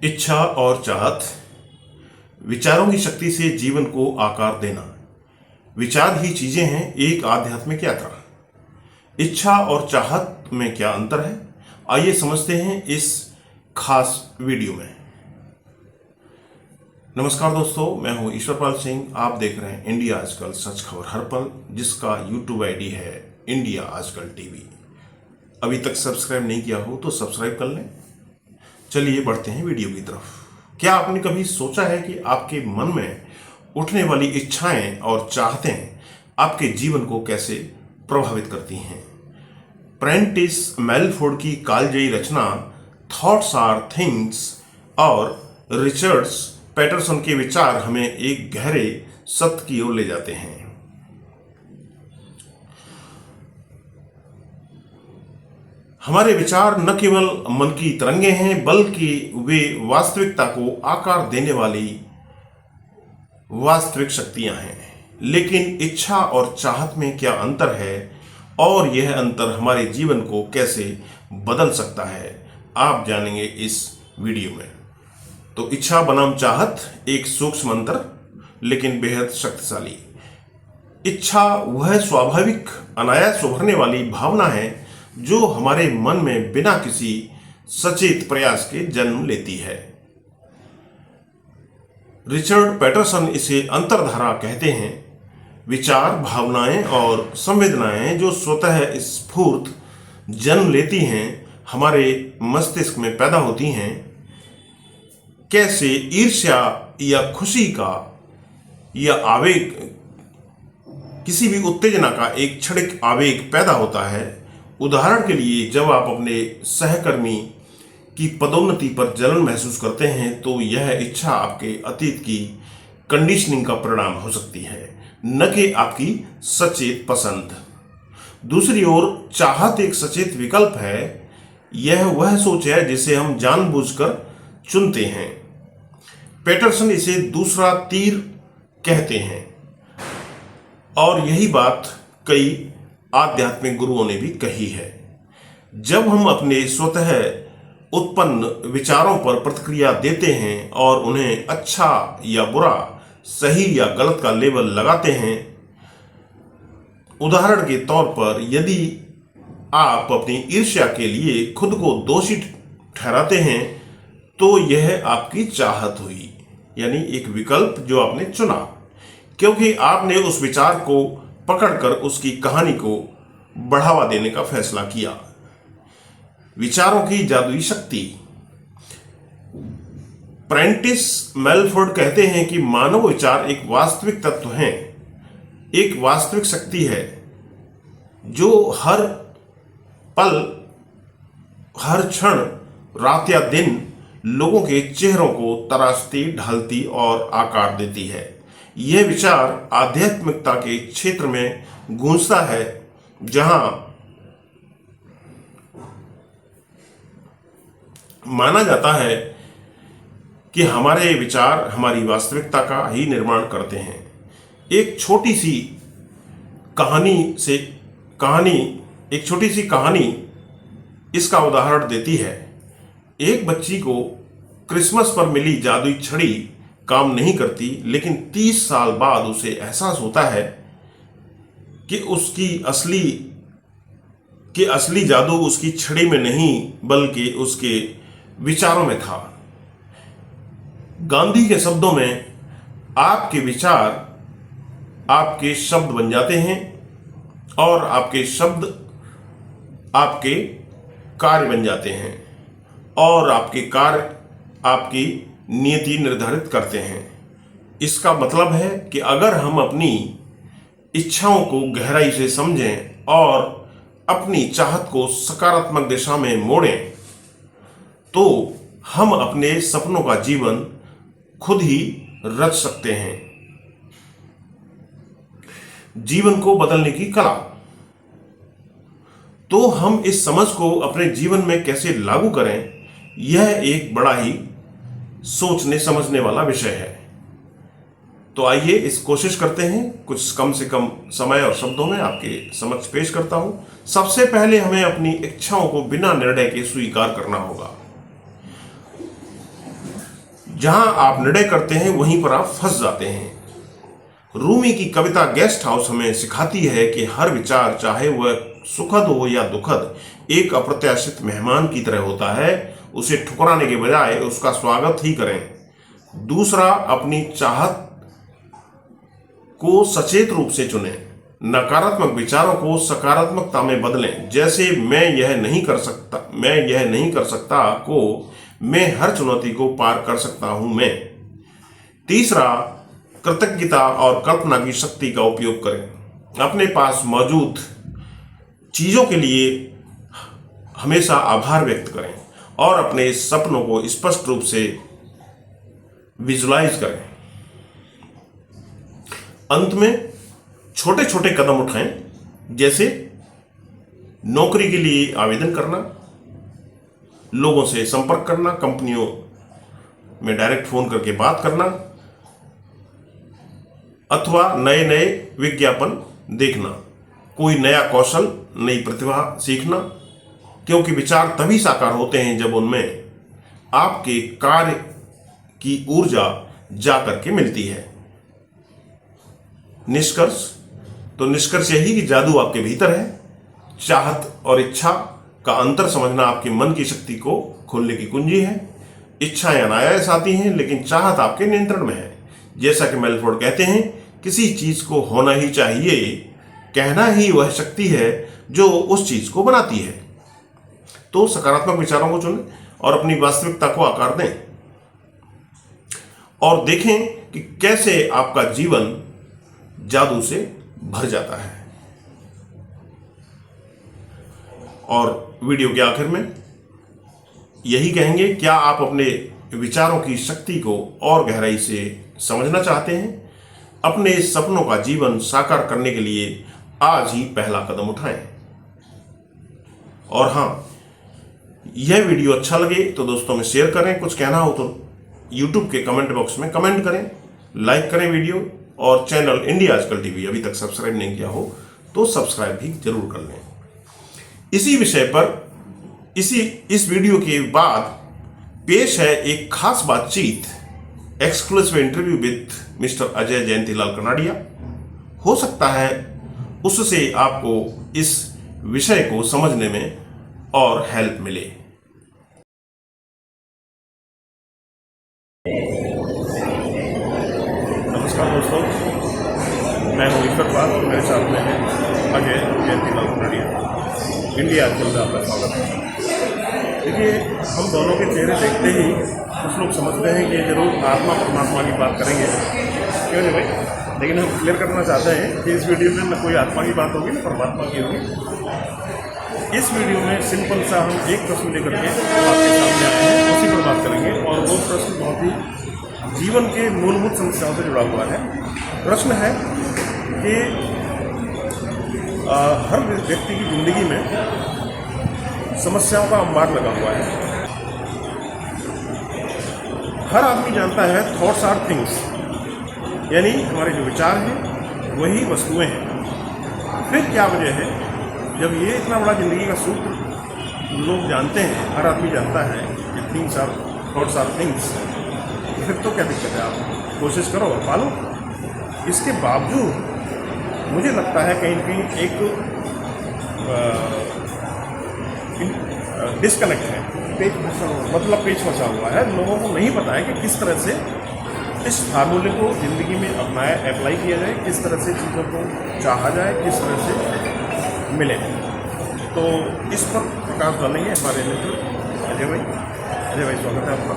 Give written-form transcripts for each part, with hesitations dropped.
इच्छा और चाहत, विचारों की शक्ति से जीवन को आकार देना। विचार ही चीजें हैं एक आध्यात्मिक यात्रा। इच्छा और चाहत में क्या अंतर है, आइए समझते हैं इस खास वीडियो में। नमस्कार दोस्तों, मैं हूं ईश्वरपाल सिंह। आप देख रहे हैं इंडिया आजकल, सच खबर हर पल, जिसका यूट्यूब आईडी है इंडिया आजकल टीवी। अभी तक सब्सक्राइब नहीं किया हो तो सब्सक्राइब कर लें। चलिए बढ़ते हैं वीडियो की तरफ। क्या आपने कभी सोचा है कि आपके मन में उठने वाली इच्छाएं और चाहतें आपके जीवन को कैसे प्रभावित करती हैं? प्रेंटिस मेलफोर्ड की कालजयी रचना थॉट्स आर थिंग्स और रिचर्ड्स पैटरसन के विचार हमें एक गहरे सत्य की ओर ले जाते हैं। हमारे विचार न केवल मन की तरंगे हैं, बल्कि वे वास्तविकता को आकार देने वाली वास्तविक शक्तियां हैं। लेकिन इच्छा और चाहत में क्या अंतर है और यह अंतर हमारे जीवन को कैसे बदल सकता है, आप जानेंगे इस वीडियो में। तो इच्छा बनाम चाहत एक सूक्ष्म अंतर, लेकिन बेहद शक्तिशाली। इच्छा वह स्वाभाविक अनायास उभरने वाली भावना है जो हमारे मन में बिना किसी सचेत प्रयास के जन्म लेती है। रिचर्ड पैटरसन इसे अंतर्धारा कहते हैं। विचार, भावनाएं और संवेदनाएं जो स्वतः स्फूर्त जन्म लेती हैं, हमारे मस्तिष्क में पैदा होती हैं। कैसे ईर्ष्या या खुशी का या आवेग, किसी भी उत्तेजना का एक क्षणिक आवेग पैदा होता है। उदाहरण के लिए, जब आप अपने सहकर्मी की पदोन्नति पर जलन महसूस करते हैं तो यह इच्छा आपके अतीत की कंडीशनिंग का परिणाम हो सकती है, न कि आपकी सचेत पसंद। दूसरी ओर चाहत एक सचेत विकल्प है। यह वह सोच है जिसे हम जानबूझकर चुनते हैं। पैटरसन इसे दूसरा तीर कहते हैं और यही बात कई आध्यात्मिक गुरुओं ने भी कही है। जब हम अपने स्वतः उत्पन्न विचारों पर प्रतिक्रिया देते हैं और उन्हें अच्छा या बुरा, सही या गलत का लेबल लगाते हैं। उदाहरण के तौर पर, यदि आप अपनी ईर्ष्या के लिए खुद को दोषी ठहराते हैं तो यह आपकी चाहत हुई, यानी एक विकल्प जो आपने चुना, क्योंकि आपने उस विचार को पकड़कर उसकी कहानी को बढ़ावा देने का फैसला किया। विचारों की जादुई शक्ति। प्रेंटिस मेलफोर्ड कहते हैं कि मानव विचार एक वास्तविक तत्व है, एक वास्तविक शक्ति है जो हर पल, हर क्षण, रात या दिन लोगों के चेहरों को तराशती, ढालती और आकार देती है। यह विचार आध्यात्मिकता के क्षेत्र में गूंजता है, जहां माना जाता है कि हमारे विचार हमारी वास्तविकता का ही निर्माण करते हैं। एक छोटी सी कहानी इसका उदाहरण देती है। एक बच्ची को क्रिसमस पर मिली जादुई छड़ी काम नहीं करती, लेकिन 30 साल बाद उसे एहसास होता है कि असली जादू उसकी छड़ी में नहीं बल्कि उसके विचारों में था। गांधी के शब्दों में, आपके विचार आपके शब्द बन जाते हैं और आपके शब्द आपके कार्य बन जाते हैं और आपके कार्य आपकी नियति निर्धारित करते हैं। इसका मतलब है कि अगर हम अपनी इच्छाओं को गहराई से समझें और अपनी चाहत को सकारात्मक दिशा में मोड़ें, तो हम अपने सपनों का जीवन खुद ही रच सकते हैं। जीवन को बदलने की कला। तो हम इस समझ को अपने जीवन में कैसे लागू करें, यह एक बड़ा ही सोचने समझने वाला विषय है। तो आइए इस कोशिश करते हैं, कुछ कम से कम समय और शब्दों में आपके समक्ष पेश करता हूं। सबसे पहले हमें अपनी इच्छाओं को बिना निर्णय के स्वीकार करना होगा। जहां आप निर्णय करते हैं वहीं पर आप फंस जाते हैं। रूमी की कविता गेस्ट हाउस हमें सिखाती है कि हर विचार, चाहे वह सुखद हो या दुखद, एक अप्रत्याशित मेहमान की तरह होता है। उसे ठुकराने के बजाय उसका स्वागत ही करें। दूसरा, अपनी चाहत को सचेत रूप से चुनें। नकारात्मक विचारों को सकारात्मकता में बदलें। जैसे मैं यह नहीं कर सकता को मैं हर चुनौती को पार कर सकता हूं मैं। तीसरा, कृतज्ञता और कल्पना की शक्ति का उपयोग करें। अपने पास मौजूद चीजों के लिए हमेशा आभार व्यक्त करें और अपने सपनों को स्पष्ट रूप से विजुलाइज करें। अंत में छोटे छोटे कदम उठाएं, जैसे नौकरी के लिए आवेदन करना, लोगों से संपर्क करना, कंपनियों में डायरेक्ट फोन करके बात करना, अथवा नए नए विज्ञापन देखना, कोई नया कौशल, नई प्रतिभा सीखना। क्योंकि विचार तभी साकार होते हैं जब उनमें आपके कार्य की ऊर्जा जाकर के मिलती है। निष्कर्ष यही कि जादू आपके भीतर है। चाहत और इच्छा का अंतर समझना आपके मन की शक्ति को खोलने की कुंजी है। इच्छाएं अनायास आती हैं, लेकिन चाहत आपके नियंत्रण में है। जैसा कि मेलफोर्ड कहते हैं, किसी चीज को होना ही चाहिए, कहना ही वह शक्ति है जो उस चीज को बनाती है। तो सकारात्मक विचारों को चुनें और अपनी वास्तविकता को आकार दें और देखें कि कैसे आपका जीवन जादू से भर जाता है। और वीडियो के आखिर में यही कहेंगे, क्या आप अपने विचारों की शक्ति को और गहराई से समझना चाहते हैं? अपने सपनों का जीवन साकार करने के लिए आज ही पहला कदम उठाएं। और हाँ, यह वीडियो अच्छा लगे तो दोस्तों में शेयर करें। कुछ कहना हो तो YouTube के कमेंट बॉक्स में कमेंट करें, लाइक करें वीडियो, और चैनल इंडिया आजकल टीवी अभी तक सब्सक्राइब नहीं किया हो तो सब्सक्राइब भी जरूर कर लें। इसी विषय पर इस वीडियो के बाद पेश है एक खास बातचीत, exclusive interview with mister Ajay Jayantilal Kanadia. हो सकता है उससे आपको इस विषय को समझने में और हेल्प मिले। नमस्कार दोस्तों, मैं हूँ ईश्वर पाल और मेरे साथ में है अजय जयंतीलाल कनाडिया। इंडिया आजकल में आपका स्वागत है। देखिए, हम दोनों के चेहरे देखते ही कुछ लोग समझते हैं कि जरूर आत्मा परमात्मा की बात करेंगे, क्यों नहीं भाई? लेकिन हम क्लियर करना चाहते हैं कि इस वीडियो में न कोई आत्मा की बात होगी न परमात्मा की होगी। इस वीडियो में सिंपल सा हम एक प्रश्न लेकर के आपके सामने आए हैं, उसी पर बात करेंगे। और वो प्रश्न बहुत ही जीवन के मूलभूत समस्याओं से जुड़ा हुआ है। प्रश्न है कि हर व्यक्ति की जिंदगी में समस्याओं का अंबार लगा हुआ है। हर आदमी जानता है थॉट्स आर थिंग्स, यानी हमारे जो विचार हैं वही वस्तुएं हैं। फिर क्या वजह है, जब ये इतना बड़ा जिंदगी का सूत्र लोग जानते हैं, हर आदमी जानता है कि थॉट्स आर थिंग्स, फिर तो क्या दिक्कत है? आप कोशिश करो और पालो। इसके बावजूद मुझे लगता है कहीं न कहीं एक डिस्कनेक्ट है, पेच फंसा हुआ है। लोगों को नहीं पता है कि किस तरह से इस फार्मूले को ज़िंदगी में अप्लाई किया जाए, किस तरह से चीज़ों को चाहा जाए, किस तरह से मिले। तो इस पर प्रकाश डालेंगे हमारे मित्र अजय भाई। अजय भाई, स्वागत है आपका।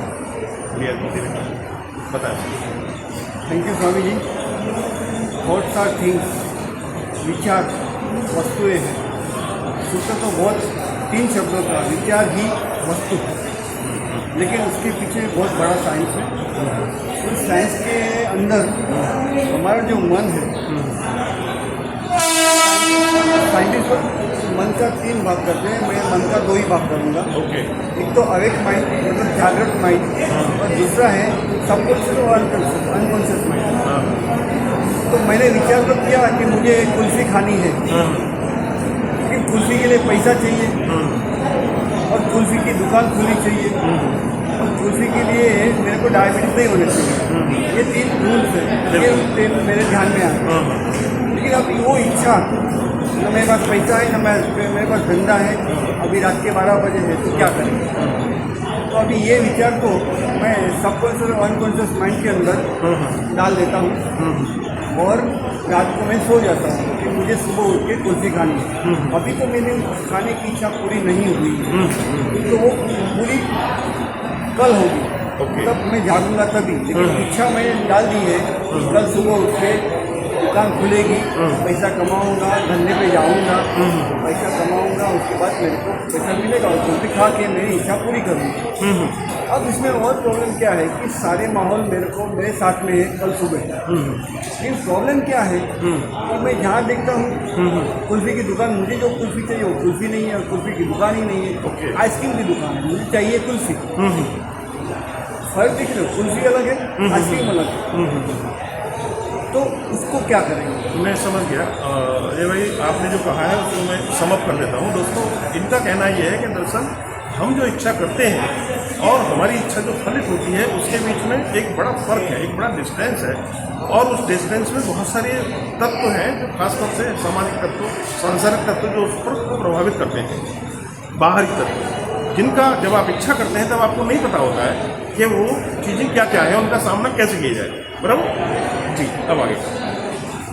बताएं। Thank you Swami ji. Thoughts are things, विचार वस्तुएं हैं। सूत्र तो बहुत 3 शब्दों का, विचार ही वस्तु है, लेकिन उसके पीछे बहुत बड़ा साइंस है। उस साइंस के अंदर हमारा जो मन है, साइंटिस्ट मन का 3 भाग करते हैं, मैं मन का 2 ही भाग करूँगा। ओके। एक तो अवेक माइंड, मतलब जागृत माइंड, और दूसरा है सबकॉन्शियस और अनकॉन्शियस माइंड। तो मैंने विचार तो किया कि मुझे कुल्फी खानी है, लेकिन कुल्फी के लिए पैसा चाहिए और कुल्फी की दुकान खुली चाहिए, कुल्फी के लिए मेरे को डायबिटीज नहीं होने चाहिए, ये 3 रूल्स है, ये 3 मेरे ध्यान में आए। लेकिन अब वो इच्छा, न मेरे पास पैसा है, न मेरे पास धंधा है, अभी रात के 12 बजे है, तो क्या करें? तो अभी ये विचार को मैं सबकॉन्शियस और अनकॉन्शियस माइंड के अंदर डाल देता हूँ और रात को मैं सो जाता हूँ कि मुझे सुबह उठ के कुल्फी खानी है। अभी तो मैंने खाने की इच्छा पूरी नहीं हुई है, तो वो पूरी कल होगी, तब मैं जागूंगा तभी। लेकिन इच्छा मैंने डाल दी है, कल सुबह उठ के दुकान खुलेगी, पैसा कमाऊंगा, धंधे पे जाऊंगा, पैसा कमाऊंगा, उसके बाद मेरे को पैसा मिलेगा और कुल्फी खा के मेरी इच्छा पूरी करूँगी। अब इसमें और प्रॉब्लम क्या है कि सारे माहौल मेरे साथ में है कल सुबह। लेकिन प्रॉब्लम क्या है कि मैं जहाँ देखता हूँ कुल्फी की दुकान, मुझे जो कुल्फी चाहिए वो कुल्फी नहीं है, कुल्फी की दुकान ही नहीं है, आइसक्रीम की दुकान है, मुझे चाहिए कुल्फी। फर्क दिख रहे हो, कुल्फी अलग है, आइसक्रीम अलग है, तो उसको क्या करेंगे? मैं समझ गया। ये भाई आपने जो कहा है उसको मैं समअप कर देता हूँ। दोस्तों, इनका कहना ये है कि दरअसल हम जो इच्छा करते हैं और हमारी इच्छा जो फलित होती है उसके बीच में एक बड़ा फर्क है, एक बड़ा डिस्टेंस है, और उस डिस्टेंस में बहुत सारे तत्व हैं जो खासतौर से सामाजिक तत्व, सांसारिक तत्व जो उस पर प्रभावित करते हैं, बाहरी तत्व, जिनका जब आप इच्छा करते हैं तब आपको नहीं पता होता है कि वो चीज़ें क्या क्या है, उनका सामना कैसे किया जाए। बराबर जी। अब आगे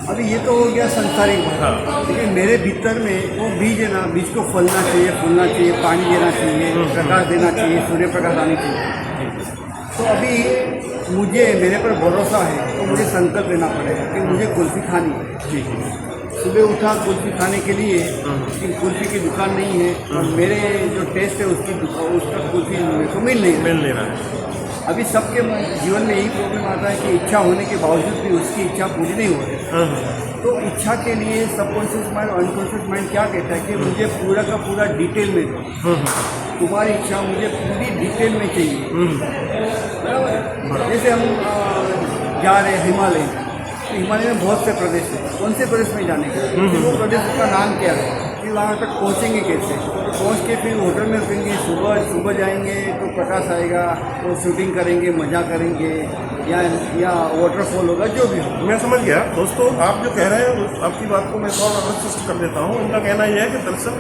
अभी ये तो हो गया संसारिक बात। हाँ। लेकिन मेरे भीतर में वो बीज है ना, बीज को फलना चाहिए, फूलना चाहिए, पानी देना चाहिए, प्रकाश देना चाहिए, सूर्य प्रकाश आनी चाहिए। तो अभी मुझे मेरे पर भरोसा है, तो मुझे संकल्प लेना पड़ेगा कि मुझे कुल्फी खानी है। जी। सुबह उठा कुल्फी खाने के लिए, लेकिन कुल्फी की दुकान नहीं है और मेरे जो टेस्ट है उसका कुल्फी मेरे को मिल नहीं रहा है। अभी सबके जीवन में यही प्रॉब्लम आता है कि इच्छा होने के बावजूद भी उसकी इच्छा पूरी नहीं हो रही। तो इच्छा के लिए सबकॉन्शियस माइंड और अनकॉन्शियस माइंड क्या कहता है कि मुझे पूरा का पूरा डिटेल में दो, तुम्हारी इच्छा मुझे पूरी डिटेल में चाहिए। बराबर। जैसे हम जा रहे हैं हिमालय, तो हिमालय में बहुत से प्रदेश हैं, कौन से प्रदेश में जाने का, वो प्रदेश का नाम क्या है, फिर वहाँ तक पहुँचेंगे कैसे, पहुँच के फिर होटल में रुकेंगे, सुबह जाएंगे तो प्रकाश आएगा, तो शूटिंग करेंगे, मज़ा करेंगे, या वाटरफॉल होगा, जो भी हो। मैं समझ गया। दोस्तों, आप जो कह रहे हैं आपकी बात को मैं थोड़ा और स्पष्ट कर देता हूँ। उनका कहना यह है कि दरअसल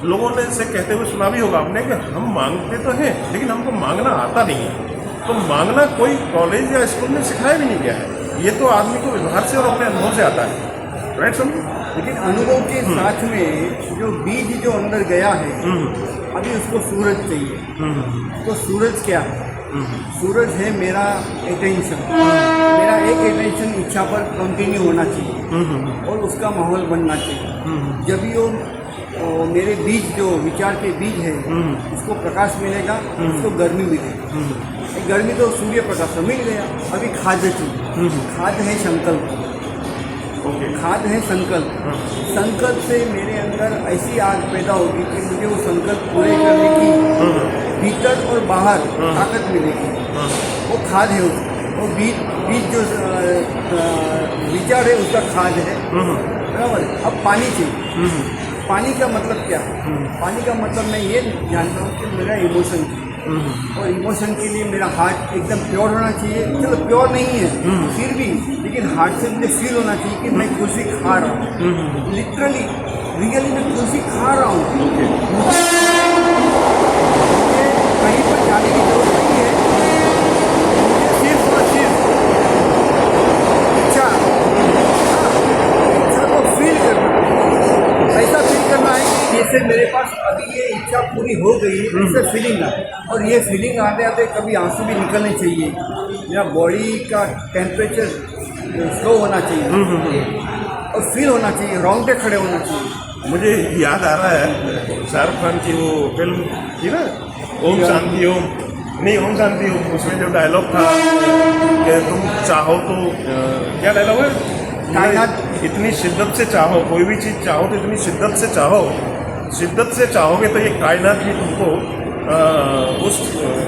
लोगों ने इसे कहते हुए सुना भी होगा आपने कि हम मांगते तो हैं लेकिन हमको मांगना आता नहीं है। तो मांगना कोई कॉलेज या स्कूल में सिखाया भी नहीं गया है, ये तो आदमी को व्यवहार से और अपने अनुभव से आता है। राइट समझ। लेकिन अनुभव के साथ में जो बीज जो अंदर गया है, अभी उसको सूरज चाहिए। तो सूरज क्या है? सूरज है मेरा अटेंशन, मेरा एक अटेंशन इच्छा पर कंटिन्यू होना चाहिए और उसका माहौल बनना चाहिए। जब भी वो मेरे बीज जो विचार के बीज है उसको प्रकाश मिलेगा, उसको गर्मी मिलेगी। गर्मी तो सूर्य प्रकाश से मिल गया। अभी खाद्य चाहिए, खाद्य है संकल्प, खाद्य है संकल्प। संकल्प से मेरे अंदर ऐसी आग पैदा होगी कि मुझे वो संकल्प पूरे करने की भीतर और बाहर ताकत मिलेगी। वो खाद है उसका, वो बीज जो विचार है उसका खाद है। बराबर। अब पानी चाहिए। पानी का मतलब क्या है? पानी का मतलब मैं ये जानता हूँ कि मेरा इमोशन चाहिए और इमोशन के लिए मेरा हार्ट एकदम प्योर होना चाहिए। चलो प्योर नहीं है फिर भी, लेकिन हार्ट से मुझे फील होना चाहिए कि मैं कुल्फी खा रहा हूँ, लिटरली रियली मैं कुल्फी खा रहा हूँ। कहीं पर जाने की जरूरत नहीं है, सिर्फ और सिर्फ इच्छा को फील करना, ऐसा फील करना है कि जैसे मेरे पास अभी ये इच्छा पूरी हो गई है, ऐसे फीलिंग आए। और ये फीलिंग आते आते कभी आंसू भी निकलने चाहिए, मेरा बॉडी का टेम्परेचर स्लो होना चाहिए और फील होना चाहिए, रोंगटे खड़े होना चाहिए। मुझे याद आ रहा है शाहरुख खान की वो फिल्म थी ना, ओम शांति ओम, नहीं ओम शांति ओम, उसमें जो डायलॉग था कि तुम चाहो तो क्या डायलॉग है, कायनात इतनी शिद्दत से चाहो, कोई भी चीज़ चाहो तो इतनी शिद्दत से चाहो, शिद्दत से चाहोगे तो ये कायनात भी तुमको उस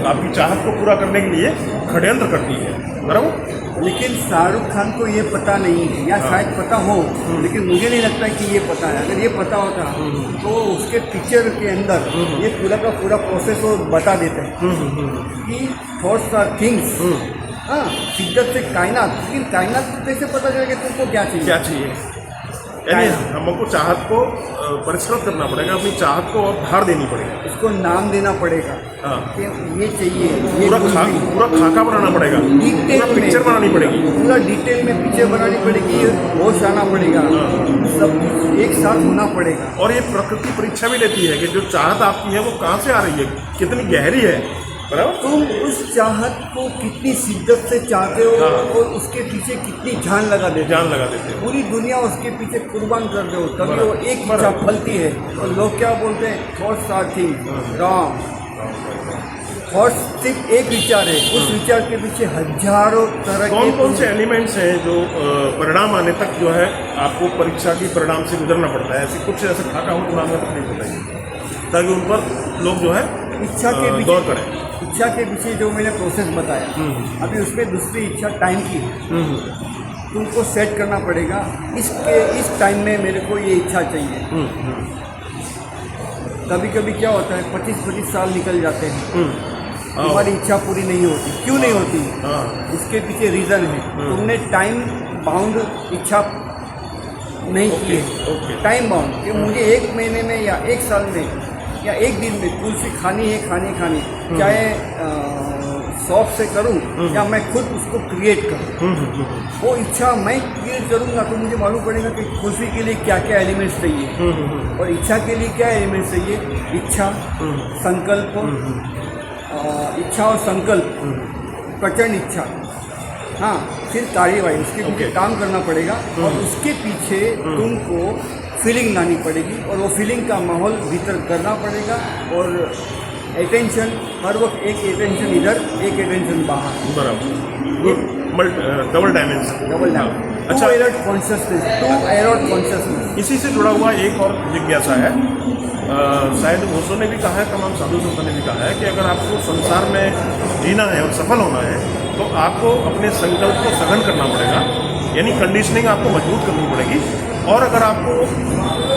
आपकी चाहत को पूरा करने के लिए षड्यंत्र करती है, बराबर। लेकिन शाहरुख खान को ये पता नहीं है, या शायद पता हो, लेकिन मुझे नहीं लगता कि ये पता है। अगर ये पता होता तो उसके पिक्चर के अंदर ये पूरा का पूरा प्रोसेस वो बता देते हैं कि थॉट्स आर थिंग्स। हाँ, शिद्दत से कायनात, लेकिन कायनात को कैसे पता चलेगा तुमको क्या चाहिए? क्या चाहिए, यानी हमको चाहत को परिष्कृत करना पड़ेगा, अपनी चाहत को और धार देनी पड़ेगी, इसको नाम देना पड़ेगा। हाँ, कि ये चाहिए, ये पूरा खाका बनाना पड़ेगा, पूरा पिक्चर बनानी पड़ेगी, पूरा डिटेल में पिक्चर बनानी पड़ेगी, होश आना पड़ेगा, सब एक साथ होना पड़ेगा। और ये प्रकृति परीक्षा भी लेती है कि जो चाहत आपकी है वो कहाँ से आ रही है, कितनी गहरी है, बराबर। तुम उस चाहत को कितनी शिद्दत से चाहते हो और उसके पीछे कितनी जान लगा देते हो। पूरी दुनिया उसके पीछे कुर्बान कर दो, तभी वो एक इच्छा फलती है। और लोग क्या बोलते हैं, thoughts are things, wrong. Thoughts सिर्फ एक विचार है, उस विचार के पीछे हजारों तरह के कौन से एलिमेंट्स हैं जो परिणाम आने तक जो है आपको परीक्षा की परिणाम से गुजरना पड़ता है। ऐसे कुछ ऐसे खाका हो तो नाम में तकलीफ बताइए, ताकि उन पर लोग जो है इच्छा के गौर करें। इच्छा के पीछे जो मैंने प्रोसेस बताया, अभी उसमें दूसरी इच्छा टाइम की है। तुमको सेट करना पड़ेगा, इस टाइम में मेरे को ये इच्छा चाहिए। कभी कभी क्या होता है, 25-25 साल निकल जाते हैं, तुम्हारी इच्छा पूरी नहीं होती। क्यों नहीं होती? इसके पीछे रीज़न है, तुमने टाइम बाउंड इच्छा नहीं की है। टाइम बाउंड कि मुझे 1 महीने में या 1 साल में या 1 दिन में कुल्फी खानी है, खानी, चाहे शौक से करूं या मैं खुद उसको क्रिएट करूं। वो इच्छा मैं क्रिएट करूंगा तो मुझे मालूम पड़ेगा कि कुल्फी के लिए क्या क्या एलिमेंट्स चाहिए और इच्छा के लिए क्या एलिमेंट्स चाहिए। इच्छा, संकल्प, इच्छा और संकल्प, प्रचंड इच्छा, हाँ, फिर कार्यवाही, उसके पीछे काम करना पड़ेगा और उसके पीछे तुमको फीलिंग लानी पड़ेगी और वो फीलिंग का माहौल भीतर करना पड़ेगा। और अटेंशन, हर वक्त एक अटेंशन इधर, एक अटेंशन बाहर, बराबर, डबल डायमेंशन। अच्छा, एरोड कॉन्शियसनेस। इसी से जुड़ा हुआ एक और जिज्ञासा है, शायद ओशो ने भी कहा है, तमाम साधु संतों ने भी कहा है कि अगर आपको संसार में जीना है और सफल होना है तो आपको अपने संकल्प को सघन करना पड़ेगा, यानी कंडीशनिंग आपको मजबूत करनी पड़ेगी। और अगर आपको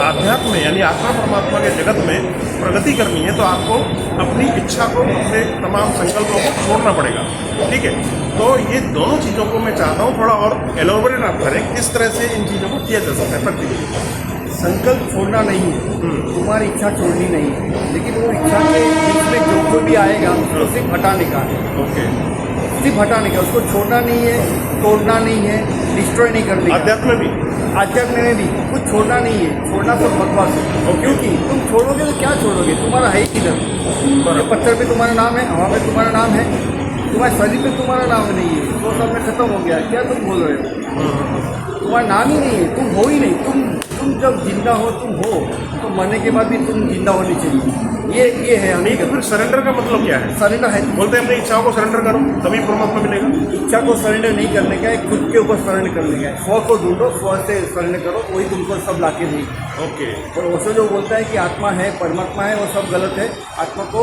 आध्यात्म में यानी आत्मा परमात्मा के जगत में प्रगति करनी है तो आपको अपनी इच्छा को, अपने तमाम संकल्पों को छोड़ना पड़ेगा। ठीक है, तो ये दोनों चीज़ों को मैं चाहता हूँ थोड़ा और एलोबरेट आप करें, किस तरह से इन चीज़ों को किया जा सकता है प्रैक्टिकली। संकल्प छोड़ना नहीं है, तुम्हारी इच्छा छोड़नी नहीं है, लेकिन वो इच्छा के बीच में जो भी आएगा उसको सिर्फ हटाने का है। ओके, सिर्फ हटाने का, उसको छोड़ना नहीं है, तोड़ना नहीं है, डिस्ट्रॉय नहीं करने का। आध्यात्म में भी कुछ छोड़ना नहीं है, छोड़ना सब बकवास है। क्योंकि तुम छोड़ोगे तो क्या छोड़ोगे, तुम्हारा है ही किधर। पत्थर पे तुम्हारा नाम है, हवा पे तुम्हारा नाम है, तुम्हारे शरीर पे तुम्हारा नाम नहीं है, तो सब में खत्म हो गया। क्या तुम बोल रहे हो? तुम्हारा नाम ही नहीं है, तुम हो ही नहीं। तुम जब जिंदा हो तुम हो, तो मरने के बाद भी तुम जिंदा होनी चाहिए। ये है नहीं तो फिर सरेंडर का मतलब क्या है? सरेंडर है, बोलते हैं अपनी इच्छाओं को सरेंडर करो तभी परमात्मा मिलेगा। इच्छा को सरेंडर नहीं करने का है, खुद के ऊपर सरेंडर करने का है। स्व को ढूंढो, स्व से सरेंडर करो, वही तुमको सब लाके देगी। ओके, और उससे जो बोलता है कि आत्मा है, परमात्मा है, वो सब गलत है। आत्मा को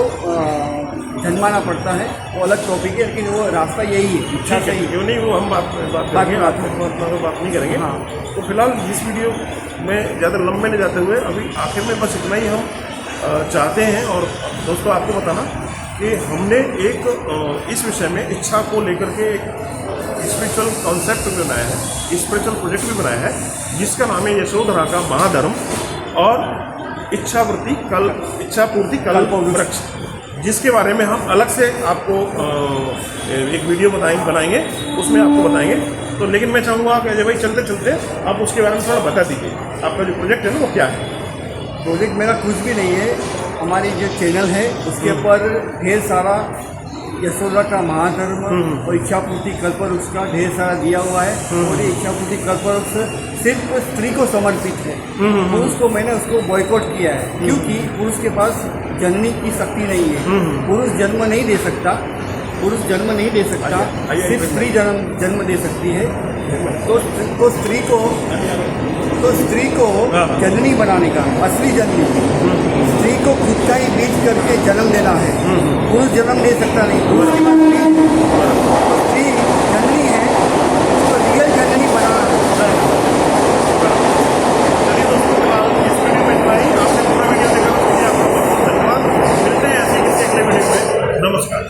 जन्माना पड़ता है, वो अलग टॉपिक है, लेकिन वो रास्ता यही है, इच्छा से ही। क्यों नहीं, वो हम बात करेंगे, आत्मा परमात्मा को बात नहीं करेंगे। हाँ, तो फिलहाल इस वीडियो में ज़्यादा लंबे नहीं जाते हुए अभी आखिर में बस इतना ही हम चाहते हैं। और दोस्तों आपको बताना कि हमने एक इस विषय में इच्छा को लेकर के एक स्पिरिचुअल कॉन्सेप्ट भी बनाया है, स्पिरिचुअल प्रोजेक्ट भी बनाया है, जिसका नाम है यशोधरा का महाधर्म और इच्छा पूर्ति कल्प वृक्ष, जिसके बारे में हम अलग से आपको एक वीडियो बनाएंगे, उसमें आपको बताएंगे। तो लेकिन मैं चाहूँगा कि अजय भाई चलते चलते आप उसके बारे में थोड़ा बता दीजिए, आपका जो प्रोजेक्ट है ना वो क्या है। प्रोजेक्ट मेरा कुछ भी नहीं है, हमारी जो चैनल है उसके ऊपर ढेर सारा यशोधरा का महाधर्म और इच्छापूर्ति कल्पवृक्ष का ढेर सारा दिया हुआ है। और ये इच्छापूर्ति कल्पवृक्ष सिर्फ स्त्री को समर्पित है। पुरुष को मैंने उसको बॉयकॉट किया है, क्योंकि पुरुष के पास जननी की शक्ति नहीं है। पुरुष जन्म नहीं दे सकता, सिर्फ स्त्री जन्म दे सकती है। तो स्त्री को जननी बनाने का, असली जननी, स्त्री को खुद का ही बीज करके जन्म लेना है। पुरुष जन्म ले सकता नहीं। दूसरी बात स्त्री जननी है, उसको रियल जननी बनाना है। चलिए दोस्तों, फिलहाल इस वीडियो में इतना ही। आपने पूरा वीडियो देखा तो आपका बहुत बहुत धन्यवाद। मिलते हैं ऐसे किसी अगले वीडियो में। नमस्कार।